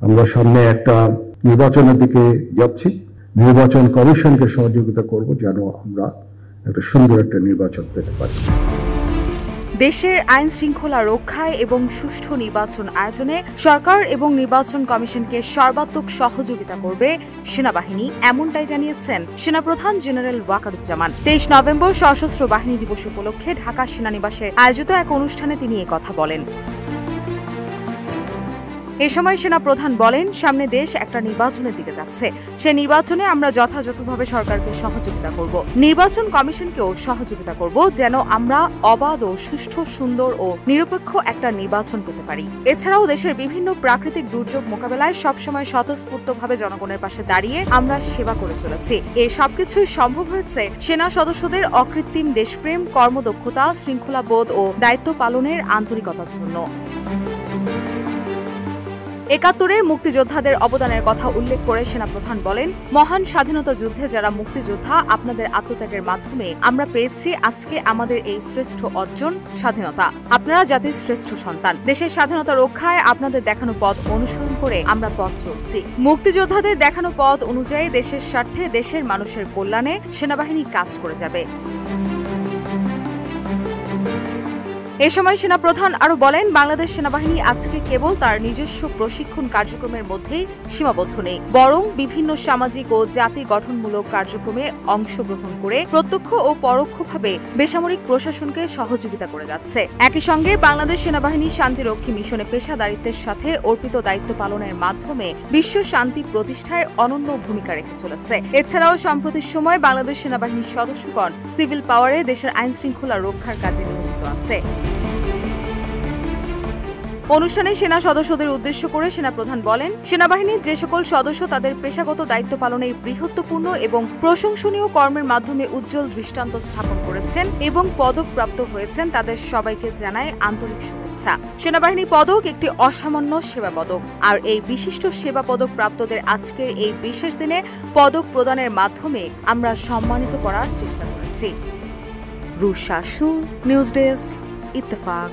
আমরা সামনে একটা নির্বাচনের দিকে যাচ্ছি। নির্বাচন কমিশনকে সহযোগিতা করব যেন আমরা একটা সুন্দর একটা নির্বাচন পেতে পারি। দেশের আইন শৃঙ্খলা রক্ষায় এবং সুষ্ঠু নির্বাচন আয়োজনে সরকার এবং নির্বাচন কমিশনকে সর্বাত্মক সহযোগিতা করবে সেনাবাহিনী, এমনটাই জানিয়েছেন সেনাপ্রধান জেনারেল ওয়াকারুজ্জামান। 23 নভেম্বর সশস্ত্র বাহিনী দিবস উপলক্ষে ঢাকা সেনানিবাসে আয়োজিত এক অনুষ্ঠানে তিনি কথা বলেন। এ সময় সেনাপ্রধান বলেন, সামনে দেশ একটা নির্বাচনের দিকে যাচ্ছে। সেই নির্বাচনে আমরা যথাযথভাবে সরকারকে সহযোগিতা করব, নির্বাচন কমিশনকেও সহযোগিতা করব, যেন আমরা অবাধ ও সুষ্ঠু, সুন্দর ও নিরপেক্ষ একটা নির্বাচন পেতে পারি। এছাড়াও দেশের বিভিন্ন প্রাকৃতিক দুর্যোগ মোকাবেলায় সবসময় স্বতঃস্ফূর্তভাবে জনগণের পাশে দাঁড়িয়ে আমরা সেবা করে চলেছি। এই সবকিছুই সম্ভব হয়েছে সেনা সদস্যদের অকৃত্রিম দেশপ্রেম, কর্মদক্ষতা, শৃঙ্খলাবোধ ও দায়িত্ব পালনের আন্তরিকতার জন্য। ৭১-এর মুক্তিযোদ্ধাদের অবদানের কথা উল্লেখ করে সেনাপ্রধান বলেন, মহান স্বাধীনতা যুদ্ধে যারা মুক্তিযোদ্ধা, আপনাদের আত্মত্যাগের মাধ্যমে আমরা পেয়েছি আজকে আমাদের এই শ্রেষ্ঠ অর্জন, স্বাধীনতা। আপনারা জাতির শ্রেষ্ঠ সন্তান। দেশের স্বাধীনতা রক্ষায় আপনাদের দেখানো পথ অনুসরণ করে আমরা পথ চলছি। মুক্তিযোদ্ধাদের দেখানো পথ অনুযায়ী দেশের স্বার্থে, দেশের মানুষের কল্যাণে সেনাবাহিনী কাজ করে যাবে। এ সময় সেনাপ্রধান আরো বলেন, বাংলাদেশ সেনাবাহিনী আজকে কেবল তার নিজস্ব প্রশিক্ষণ কার্যক্রমের মধ্যেই সীমাবদ্ধ নেই, বরং বিভিন্ন সামাজিক ও জাতি গঠনমূলক কার্যক্রমে অংশগ্রহণ করে প্রত্যক্ষ ও পরোক্ষভাবে বেসামরিক প্রশাসনকে সহযোগিতা করে যাচ্ছে। একই সঙ্গে বাংলাদেশ সেনাবাহিনী শান্তিরক্ষী মিশনে পেশাদারিত্বের সাথে অর্পিত দায়িত্ব পালনের মাধ্যমে বিশ্ব শান্তি প্রতিষ্ঠায় অনন্য ভূমিকা রেখে চলেছে। এছাড়াও সাম্প্রতিক সময় বাংলাদেশ সেনাবাহিনীর সদস্যগণ সিভিল পাওয়ারে দেশের আইন শৃঙ্খলা রক্ষার কাজে নিয়োজিত আছে। অনুষ্ঠানে সেনা সদস্যদের উদ্দেশ্য করে সেনাপ্রধান বলেন, সেনাবাহিনীর যে সকল সদস্য তাদের পেশাগত দায়িত্ব পালনের বৃহত্তপূর্ণ এবং প্রশংসনীয় কর্মের মাধ্যমে উজ্জ্বল দৃষ্টান্ত স্থাপন করেছেন এবং পদক প্রাপ্ত হয়েছেন, তাদের সবাইকে জানায় আন্তরিক শুভেচ্ছা। সেনাবাহিনী পদক একটি অসামান্য সেবা পদক, আর এই বিশিষ্ট সেবা পদক প্রাপ্তদের আজকের এই বিশেষ দিনে পদক প্রদানের মাধ্যমে আমরা সম্মানিত করার চেষ্টা করেছি। রুশা সুর, নিউজ ডেস্ক, ইত্তেফাক।